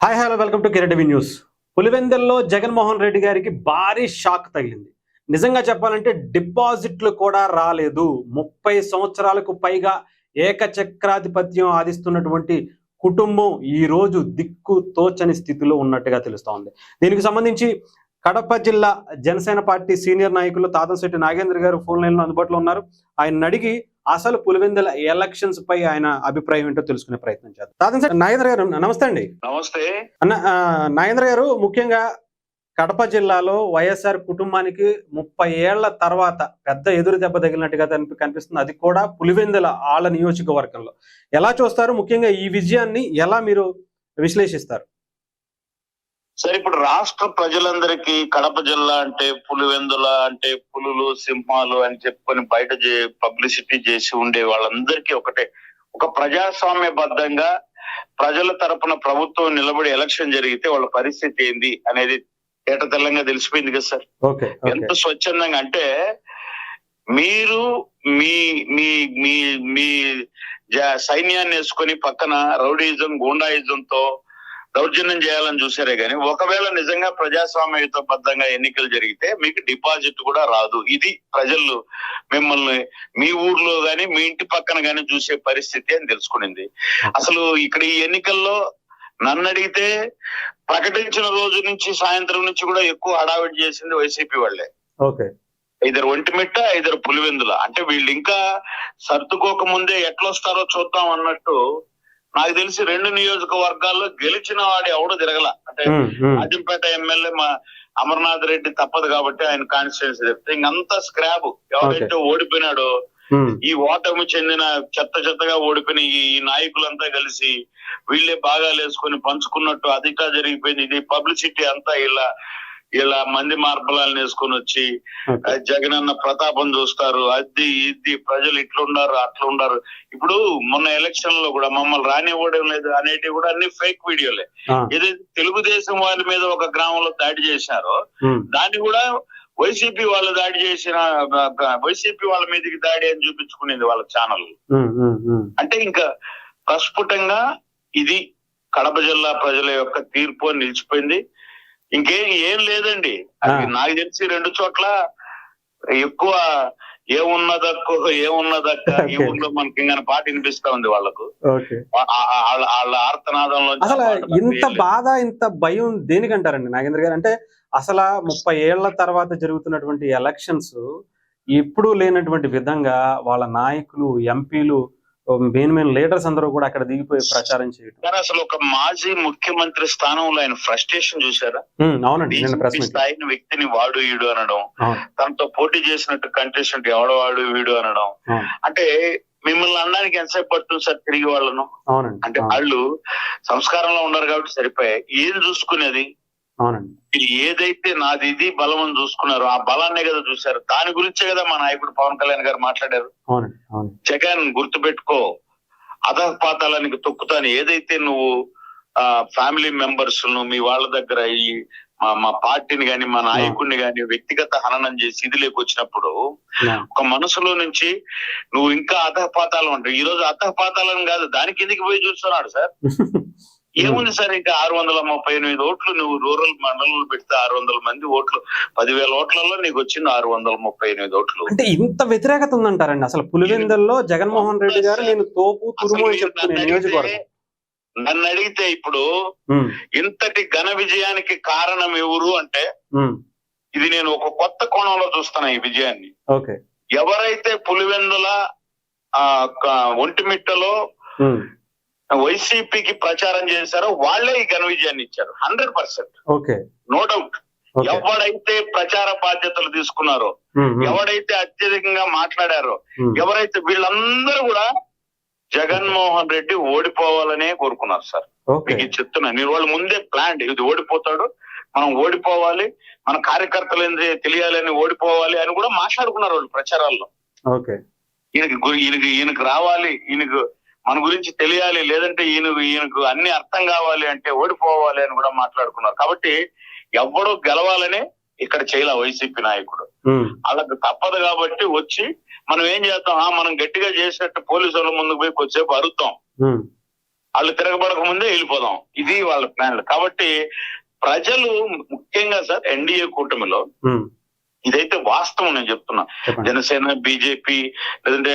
Hi hello welcome to కిరీటవి news. పులివెందుల్లో జగన్మోహన్ రెడ్డి గారికి భారీ షాక్ తగిలింది. నిజంగా చెప్పాలంటే డిపాజిట్లు కూడా రాలేదు. 30 సంవత్సరాలకు పైగా ఏకచక్రాధిపత్యం ఆదిస్తున్నటువంటి కుటుంబం ఈ రోజు దిక్కు తోచని స్థితిలో ఉన్నట్టుగా తెలుస్తోంది. దీనికి సంబంధించి కడప జిల్లా జనసేన పార్టీ సీనియర్ నాయకులు తాతంశెట్టి నాగేంద్ర గారు ఫోన్ లైన్లో అందుబాటులో ఉన్నారు. ఆయన అడిగి అసలు పులివెందుల ఎలక్షన్స్ పై ఆయన అభిప్రాయం ఏంటో తెలుసుకునే ప్రయత్నం చేద్దాం. తాతంశెట్టి నాగేంద్ర గారు నమస్తే అండి. నమస్తే అన్న. నాగేంద్ర గారు, ముఖ్యంగా కడప జిల్లాలో వైఎస్ఆర్ కుటుంబానికి 30 ఏళ్ల తర్వాత పెద్ద ఎదురు దెబ్బ తగిలినట్టుగా కనిపిస్తుంది. అది కూడా పులివెందుల ఆళ్ళ నియోజకవర్గంలో. ఎలా చూస్తారు? ముఖ్యంగా ఈ విజయాన్ని ఎలా మీరు విశ్లేషిస్తారు? సరే, ఇప్పుడు రాష్ట్ర ప్రజలందరికీ కడప జిల్లా అంటే పులివెందుల అంటే పులులు సింహాలు అని చెప్పుకొని బయట పబ్లిసిటీ చేసి ఉండే వాళ్ళందరికీ ఒకటే, ఒక ప్రజాస్వామ్యబద్ధంగా ప్రజల తరపున ప్రభుత్వం నిలబడి ఎలక్షన్ జరిగితే వాళ్ళ పరిస్థితి ఏంది అనేది తెల్లంగా తెలిసిపోయింది కదా సార్. ఎంత స్వచ్ఛందంగా అంటే మీరు మీ మీ మీ మీ సైన్యాన్ని వేసుకొని పక్కన రౌడీయిజం గూండాయిజంతో దౌర్జన్యం చేయాలని చూసారే గాని, ఒకవేళ నిజంగా ప్రజాస్వామ్యయుతబద్ధంగా ఎన్నికలు జరిగితే మీకు డిపాజిట్ కూడా రాదు. ఇది ప్రజలు మిమ్మల్ని మీ ఊర్లో గాని మీ ఇంటి పక్కన గాని చూసే పరిస్థితి అని తెలుసుకునింది. అసలు ఇక్కడ ఈ ఎన్నికల్లో నన్ను అడిగితే ప్రకటించిన రోజు నుంచి సాయంత్రం నుంచి కూడా ఎక్కువ హడావిడి చేసింది వైసీపీ వాళ్ళే. ఇద్దరు ఒంటిమిట్ట, ఇద్దరు పులివెందుల. అంటే వీళ్ళు ఇంకా సర్దుకోక ముందే ఎట్లొస్తారో చూద్దాం అన్నట్టు. నాకు తెలిసి 2 నియోజకవర్గాల్లో గెలిచిన వాడు ఎవడు తిరగల. అంటే రాజంపేట ఎమ్మెల్యే మా అమర్నాథ్ రెడ్డి తప్పదు కాబట్టి ఆయన కాన్స్టిట్యున్సీ చెప్తే ఇంకంతా స్క్రాబ్. ఎవరైతే ఓడిపోయినాడో, ఈ ఓటమి చెందిన చెత్తగా ఓడిపోయిన ఈ నాయకులంతా కలిసి వీళ్ళే బాగా లేసుకొని పంచుకున్నట్టు అధికా జరిగిపోయింది. ఇది పబ్లిసిటీ అంతా ఇలా మంది మార్బలాలను వేసుకొని వచ్చి జగనన్న ప్రతాపం చూస్తారు, అది ఇది ప్రజలు ఇట్లుండారు అట్లుండారు. ఇప్పుడు మొన్న ఎలక్షన్ లో కూడా మమ్మల్ని రానివ్వడం లేదు అనేటివి కూడా అన్ని ఫేక్ వీడియోలే. ఏదైతే తెలుగుదేశం వాళ్ళ మీద ఒక గ్రామంలో దాడి చేశారో దాన్ని కూడా వైసీపీ వాళ్ళు దాడి చేసిన, వైసీపీ వాళ్ళ మీదకి దాడి అని చూపించుకునేది వాళ్ళ ఛానల్. అంటే ఇంకా ప్రస్ఫుటంగా ఇది కడప జిల్లా ప్రజల యొక్క తీర్పు అని నిలిచిపోయింది. ఏం లేదండి. అది నాకు తెలిసి 2 చోట్ల ఎక్కువ ఏమున్నదక్క ఈ ఊళ్ళో మనకి ఇంకా పాట వినిపిస్తా ఉంది వాళ్ళకు. వాళ్ళ ఆర్తనాదంలో అసలు ఇంత బాధ, ఇంత భయం దేనికంటారండి నాగేంద్ర గారు? అంటే అసలు 30 ఏళ్ల తర్వాత జరుగుతున్నటువంటి ఎలక్షన్స్ ఎప్పుడూ లేనటువంటి విధంగా వాళ్ళ నాయకులు, ఎంపీలు, మెయిన్ లీడర్స్ అందరూ కూడా అక్కడ దిగిపోయి ప్రచారం చేయడం. అసలు ఒక మాజీ ముఖ్యమంత్రి స్థానంలో ఆయన ఫ్రస్ట్రేషన్ చూసారా? అవునండి. స్థాయిని వ్యక్తిని వాడు వీడు అనడం, తనతో పోటీ చేసినట్టు కంటెస్టెంట్ ఎవడో వాడు వీడు అనడం. అంటే మిమ్మల్ని అనడానికి ఎంతసేపు పడుతుంది సార్ తిరిగి వాళ్ళను? అంటే వాళ్ళు సంస్కారంలో ఉన్నారు కాబట్టి సరిపోయాయి. ఏది చూసుకునేది? ఇది ఏదైతే నాది ఇది బలం అని చూసుకున్నారు, ఆ బలాన్నే కదా చూశారు. దాని గురించే కదా మా నాయకుడు పవన్ కళ్యాణ్ గారు మాట్లాడారు. జగన్ గుర్తుపెట్టుకో, అధపాతాలానికి తొక్కుతాను. ఏదైతే నువ్వు ఫ్యామిలీ మెంబర్స్ ను మీ వాళ్ళ దగ్గర మా పార్టీని గాని మా నాయకుడిని గాని వ్యక్తిగత హననం చేసి ఇది లేకొచ్చినప్పుడు ఒక మనసులో నుంచి నువ్వు ఇంకా అధపాతాలం అంటే, ఈ రోజు అధపాతాలం కాదు దానికి ఎందుకు పోయి చూస్తున్నాడు సార్. ఏముంది సార్, ఇంకా 638 ఓట్లు నువ్వు రూరల్ మండలంలో పెడితే 600 మంది ఓట్లు, 10,000 ఓట్లలో నీకు వచ్చింది 638 ఓట్లు. అంటే ఇంత వ్యతిరేకత ఉందంటారండి అసలు పులివెందుల్లో? జగన్మోహన్ రెడ్డి గారు నేను తోపు తురుము అని చెప్తున్నా నియోజకవర్గం. నన్ను అడిగితే ఇప్పుడు ఇంతటి ఘన విజయానికి కారణం ఎవరు అంటే, ఇది నేను ఒక కొత్త కోణంలో చూస్తున్నా ఈ విజయాన్ని. ఎవరైతే పులివెందుల ఒంటిమిట్టలో వైసీపీకి ప్రచారం చేశారో వాళ్లే ఈ ఘన విజయాన్ని ఇచ్చారు. 100%, నో డౌట్. ఎవడైతే ప్రచార బాధ్యతలు తీసుకున్నారో, ఎవడైతే అత్యధికంగా మాట్లాడారో, ఎవరైతే వీళ్ళందరూ కూడా జగన్మోహన్ రెడ్డి ఓడిపోవాలనే కోరుకున్నారు సార్. మీకు చెప్తున్నా, నేను వాళ్ళు ముందే ప్లాన్, ఇది ఓడిపోతాడు, మనం ఓడిపోవాలి, మన కార్యకర్తలు ఏంది తెలియాలని, ఓడిపోవాలి అని కూడా మాట్లాడుకున్నారు వాళ్ళు ప్రచారాల్లో. ఈయనకు రావాలి, ఈయనకు మన గురించి తెలియాలి, లేదంటే ఈయనకు అన్ని అర్థం కావాలి అంటే ఓడిపోవాలి అని కూడా మాట్లాడుకున్నారు. కాబట్టి ఎవడో గెలవాలనే ఇక్కడ చేయలే వైసీపీ నాయకుడు. వాళ్ళకి తప్పదు కాబట్టి వచ్చి మనం ఏం చేస్తాం, మనం గట్టిగా చేసినట్టు పోలీసు వాళ్ళ ముందుకు పోయి కొద్దిసేపు అరుద్దాం. వాళ్ళు తిరగబడక ముందే వెళ్ళిపోదాం, ఇది వాళ్ళ ప్లాన్. కాబట్టి ప్రజలు ముఖ్యంగా సార్ ఎన్డీఏ కూటమిలో ఇదైతే వాస్తవం నేను చెప్తున్నా. జనసేన, బీజేపీ లేదంటే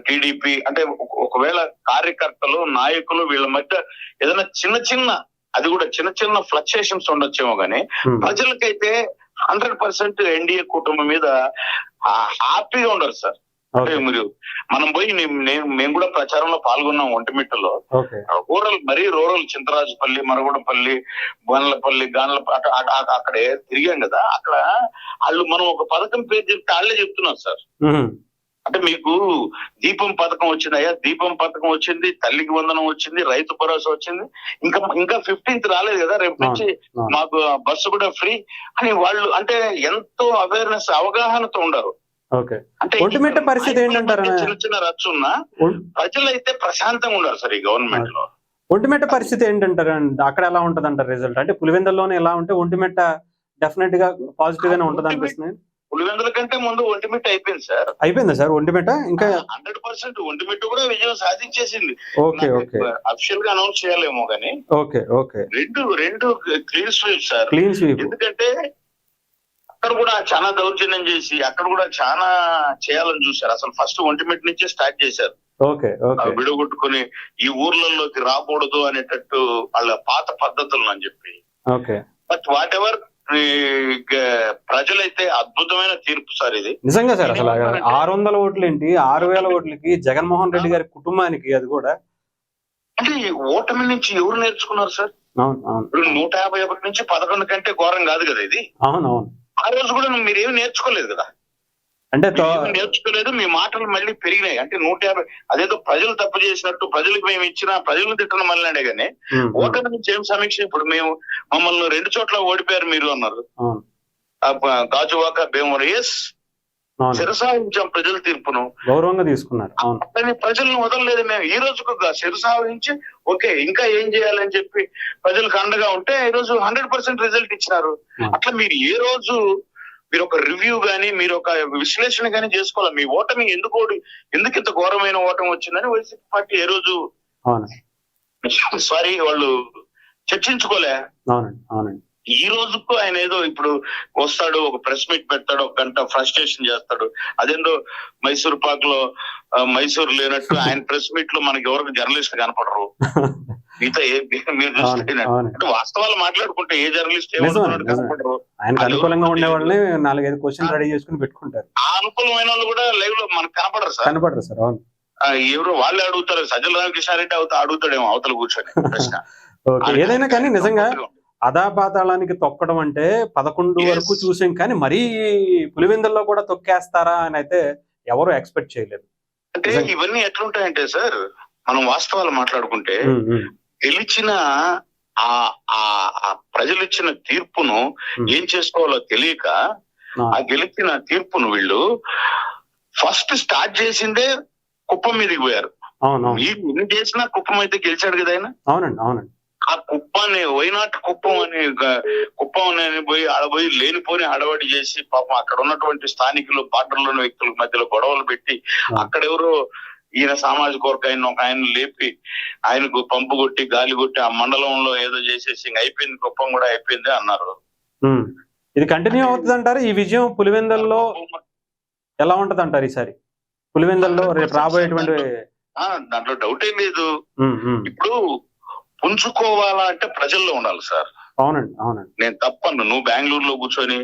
టీడీపీ అంటే ఒకవేళ కార్యకర్తలు, నాయకులు వీళ్ళ మధ్య ఏదైనా చిన్న అది కూడా చిన్న ఫ్లక్చుయేషన్స్ ఉండొచ్చేమో కానీ ప్రజలకైతే 100% ఎన్డీఏ కూటమి మీద హ్యాపీగా ఉండరు సార్. అంటే మీరు మనం పోయి మేము కూడా ప్రచారంలో పాల్గొన్నాం ఒంటిమిట్టలో. రూరల్ చింతరాజుపల్లి, మరగొడపల్లి, బోనలపల్లి, అక్కడే తిరిగాం కదా. అక్కడ వాళ్ళు మనం ఒక పథకం పేరు చెప్తే వాళ్ళే చెప్తున్నారు సార్. అంటే మీకు దీపం పథకం వచ్చిందయ్యా, దీపం పథకం వచ్చింది, తల్లికి వందనం వచ్చింది, రైతు భరోసా వచ్చింది, ఇంకా 15th రాలేదు కదా, రేపు నుంచి మాకు బస్సు కూడా ఫ్రీ అని వాళ్ళు అంటే ఎంతో అవేర్నెస్, అవగాహనతో ఉండరు. అంటే పరిస్థితి ఏంటంటారు? చిన్న రచ్చ ఉన్నా ప్రజలైతే ప్రశాంతంగా ఉండరు సార్ ఈ గవర్నమెంట్ లో. ఒంటిమిట్ట పరిస్థితి ఏంటంటారు? అక్కడ ఎలా ఉంటది అంటారు రిజల్ట్? అంటే పులివెందుల్లోనే ఎలా ఉంటే ఒంటిమిట్ట డెఫినెట్ గా పాజిటివ్ గానే ఉంటది అనిపిస్తుంది. పులివెందుల కంటే ముందు ఒంటిమిట్ట అయిపోయింది సార్. అయిపోయిందా సార్ ఒంటిమిట్ట? ఇంకా 100% ఒంటిమిట్ట కూడా విజయం సాధించేసింది. అఫిషియల్ గా అనౌన్స్ చేయాలేమో కానీ రెండు క్లీన్ స్వీప్ సార్. ఎందుకంటే అక్కడ కూడా చాలా దౌర్జన్యం చేసి అక్కడ కూడా చాలా చేయాలని చూశారు. అసలు ఫస్ట్ ఒంటిమిట్ట నుంచే స్టార్ట్ చేశారు. విడగొట్టుకుని ఈ ఊర్లలోకి రాకూడదు అనేటట్టు వాళ్ళ పాత పద్ధతులను అని చెప్పి. బట్ వాట్ ఎవర్, ప్రజలైతే అద్భుతమైన తీర్పు సార్ ఇది. నిజంగా సార్ అసలు 600 ఓట్లు ఏంటి, 6000 ఓట్లకి జగన్మోహన్ రెడ్డి గారి కుటుంబానికి అది కూడా అంటే ఓటమి నుంచి ఎవరు నేర్చుకున్నారు సార్? 151 నుంచి 11 కంటే ఘోరం కాదు కదా ఇది. అవునవును. ఆ రోజు కూడా మీరేమి నేర్చుకోలేదు కదా, అంటే నేర్చుకోలేదు. మీ మాటలు మళ్ళీ పెరిగినాయి. అంటే 150 అదేదో ప్రజలు తప్పు చేసినట్టు ప్రజలకు మేము ఇచ్చిన ప్రజలను తిట్టడం మళ్ళీ కానీ ఓటమి నుంచి ఏం సమీక్ష. ఇప్పుడు మమ్మల్ని 2 చోట్ల ఓడిపోయారు మీరు అన్నారు. గాజువాక, భీమవరం. ఎస్, శిరసాహించాం ప్రజల తీర్పును, గౌరవంగా తీసుకున్నారు. కానీ ప్రజలను వదలలేదు మేము. ఈ రోజుకు శిరసాహించి ఓకే ఇంకా ఏం చేయాలని చెప్పి ప్రజలకు అండగా ఉంటే ఈ రోజు 100% రిజల్ట్ ఇచ్చినారు. అట్లా మీరు ఏ రోజు మీరు ఒక రివ్యూ గానీ మీరు ఒక విశ్లేషణ గానీ చేసుకోవాలి. మీ ఓటమి ఎందుకు ఇంత ఘోరమైన ఓటమి వచ్చిందని వైసీపీ పార్టీ ఏ రోజు వాళ్ళు చర్చించుకోలే. ఈ రోజుకు ఆయన ఏదో ఇప్పుడు వస్తాడు, ఒక ప్రెస్ మీట్ పెడతాడు, 1 గంట ఫ్రస్ట్రేషన్ చేస్తాడు. అదేందో మైసూర్ పాక్ లో మైసూర్ లేనట్టు ఆయన ప్రెస్ మీట్ లో మనకి ఎవరికి జర్నలిస్ట్ కనపడరు. మిగతా మీరు చూస్తే అంటే వాస్తవాలు మాట్లాడుకుంటే ఏ జర్నలిస్ట్ కనపడరు. ఆయనకు అనుకూలంగా ఉండే వాళ్ళని 4-5 క్వశ్చన్ రెడీ చేసుకుని పెట్టుకుంటారు. ఆ అనుకూలమైన వాళ్ళు కూడా లైవ్ లో మనకు కనపడరు సార్. అవును. ఎవరు వాళ్ళే అడుగుతారు. సజ్జల రామకృష్ణారెడ్డి అడుగుతాడేమో అవతల కూర్చొని ప్రశ్న. ఏదైనా కానీ నిజంగా అధాపాతాళానికి తొక్కడం అంటే 11 వరకు చూసాం, కానీ మరీ పులివెందుల్లో కూడా తొక్కేస్తారా అని అయితే ఎవరు ఎక్స్పెక్ట్ చేయలేదు. అంటే ఇవన్నీ ఎట్లుంటాయంటే సార్, మనం వాస్తవాలు మాట్లాడుకుంటే గెలిచిన ఆ ప్రజలు ఇచ్చిన తీర్పును ఏం చేసుకోవాలో తెలియక ఆ గెలిచిన తీర్పును వీళ్ళు ఫస్ట్ స్టార్ట్ చేసిందే కుప్పం మీదకి పోయారు. ఎన్ని చేసినా కుప్పం అయితే గెలిచాడు కదా ఆయన. అవునండి. ఆ కుప్పాన్ని వైనాట్ కుప్పం అని పోయి ఆడపోయి లేనిపోని హడవడి చేసి పాపం అక్కడ ఉన్నటువంటి స్థానికులు, బార్డర్లోని వ్యక్తుల మధ్యలో గొడవలు పెట్టి అక్కడెవరో ఈయన సామాజిక వర్గం ఒక ఆయన లేపి ఆయనకు పంపు కొట్టి గాలి కొట్టి ఆ మండలంలో ఏదో చేసేసి అయిపోయింది, కుప్పం కూడా అయిపోయింది అన్నారు. ఇది కంటిన్యూ అవుతుంది అంటారు. ఈ విజయం పులివెందుల్లో ఎలా ఉంటది అంటారు ఈసారి? పులివెందుల్లో రేపు రాబోయేటువంటి దాంట్లో డౌటే లేదు. ఇప్పుడు పుంజుకోవాలా అంటే ప్రజల్లో ఉండాలి సార్. అవునండి. నేను తప్పను. నువ్వు బెంగళూరులో కూర్చొని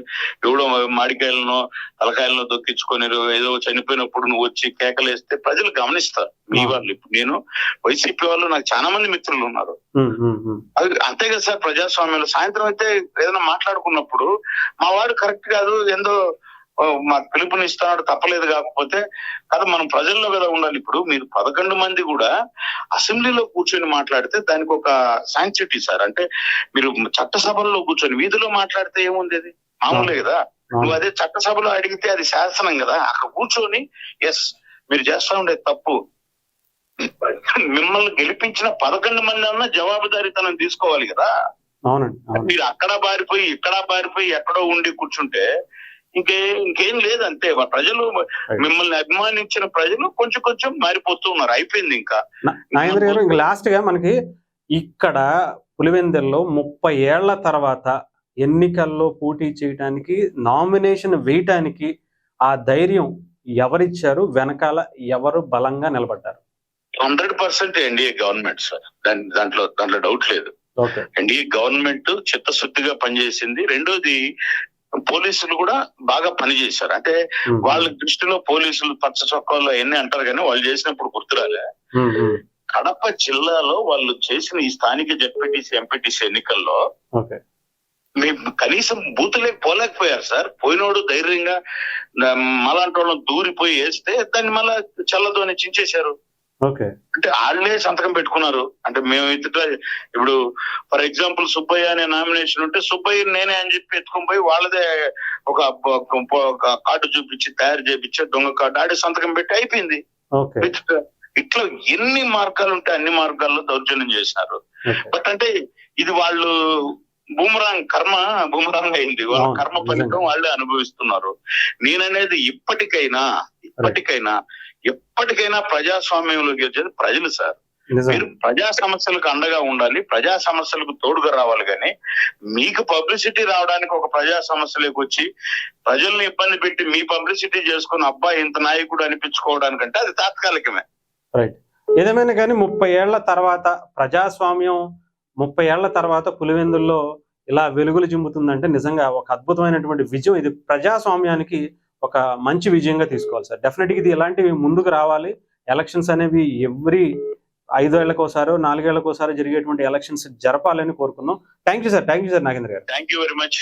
ఎవడో మాడికాయలను తలకాయలను దొక్కించుకొని ఏదో చనిపోయినప్పుడు నువ్వు వచ్చి కేకలేస్తే ప్రజలు గమనిస్తారు. మీ వాళ్ళు ఇప్పుడు నేను వైసీపీ వాళ్ళు నాకు చాలా మంది మిత్రులు ఉన్నారు. అది అంతే కదా సార్. ప్రజాస్వామ్యంలో సాయంత్రం అయితే ఏదైనా మాట్లాడుకున్నప్పుడు మా వాడు కరెక్ట్ కాదు, ఏందో మాకు పిలుపునిస్తున్నాడు, తప్పలేదు. కాకపోతే కదా మనం ప్రజల్లో కదా ఉండాలి. ఇప్పుడు మీరు 11 మంది కూడా అసెంబ్లీలో కూర్చొని మాట్లాడితే దానికి ఒక శాంక్టిటీ సార్. అంటే మీరు చట్టసభల్లో కూర్చొని వీధిలో మాట్లాడితే ఏముంది, అది మామూలే కదా. నువ్వు అదే చట్టసభలో అడిగితే అది శాసనం కదా. అక్కడ కూర్చొని ఎస్ మీరు చేస్తా ఉండేది తప్పు, మిమ్మల్ని గెలిపించిన 11 మంది అన్నా జవాబుదారీతనం తీసుకోవాలి కదా. మీరు అక్కడ బారిపోయి ఇక్కడ బారిపోయి ఎక్కడో ఉండి కూర్చుంటే ఇంకేం లేదు. అంతే, ప్రజలు మిమ్మల్ని అభిమానించిన ప్రజలు కొంచెం మారిపోతూ ఉన్నారు. అయిపోయింది. ఇంకా నాగేంద్ర గారు, లాస్ట్ గా మనకి ఇక్కడ పులివెందుల్లో 30 ఏళ్ల తర్వాత ఎన్నికల్లో పోటీ చేయడానికి, నామినేషన్ వేయటానికి ఆ ధైర్యం ఎవరిచ్చారు? వెనకాల ఎవరు బలంగా నిలబడ్డారు? 100% ఎన్డీఏ గవర్నమెంట్ సార్. దాంట్లో డౌట్ లేదు. ఓకే. ఎన్డీఏ గవర్నమెంట్ చిత్తశుద్ధిగా పనిచేసింది. రెండోది, పోలీసులు కూడా బాగా పనిచేశారు. అంటే వాళ్ళ దృష్టిలో పోలీసులు పచ్చ చొక్కాలు అవన్నీ అంటారు కానీ వాళ్ళు చేసినప్పుడు గుర్తురాలే. కడప జిల్లాలో వాళ్ళు చేసిన ఈ స్థానిక జెడ్పీటీసీ, ఎంపీటీసీ ఎన్నికల్లో మేము కనీసం బూతులే పోలేకపోయారు సార్. పోయినోడు ధైర్యంగా మలాంటి వాళ్ళని దూరిపోయి వేస్తే దాన్ని మళ్ళా చల్లదు అని చించేశారు. అంటే వాళ్ళే సంతకం పెట్టుకున్నారు. అంటే మేము ఇప్పుడు ఫర్ ఎగ్జాంపుల్ సుబ్బయ్య అనే నామినేషన్ ఉంటే సుబ్బయ్య నేనే అని చెప్పి ఎత్తుకొని పోయి వాళ్ళదే ఒక కార్డు చూపించి తయారు చేపించి దొంగ కార్డు ఆడే సంతకం పెట్టి అయిపోయింది. ఇట్లా ఎన్ని మార్గాలు ఉంటే అన్ని మార్గాల్లో దౌర్జన్యం చేసినారు. బట్ అంటే ఇది వాళ్ళు బూమరాంగ్ అయింది. వాళ్ళ కర్మ ఫలితం వాళ్ళే అనుభవిస్తున్నారు. నేననేది ఎప్పటికైనా ప్రజాస్వామ్యంలోకి వచ్చేది ప్రజలు సార్. మీరు ప్రజా సమస్యలకు అండగా ఉండాలి, ప్రజా సమస్యలకు తోడుగా రావాలి. కానీ మీకు పబ్లిసిటీ రావడానికి ఒక ప్రజా సమస్యలోకి వచ్చి ప్రజల్ని ఇబ్బంది పెట్టి మీ పబ్లిసిటీ చేసుకుని అబ్బాయి ఇంత నాయకుడు అనిపించుకోవడానికంటే అది తాత్కాలికమే. రైట్. ఏదేమైనా కానీ 30 ఏళ్ల తర్వాత ప్రజాస్వామ్యం, 30 ఏళ్ల తర్వాత పులివెందుల్లో ఇలా వెలుగులు జిమ్ముతుందంటే నిజంగా ఒక అద్భుతమైనటువంటి విజయం. ఇది ప్రజాస్వామ్యానికి ఒక మంచి విజయంగా తీసుకోవాలి సార్. డెఫినెట్గా ఇది ఇలాంటివి ముందుకు రావాలి. ఎలక్షన్స్ అనేవి ఎవ్రీ 5 ఏళ్లకోసారో 4 ఏళ్లకోసారో జరిగేటువంటి ఎలక్షన్స్ జరపాలని కోరుకుందాం. థ్యాంక్ యూ సార్ నాగేంద్ర గారు. Thank you very much.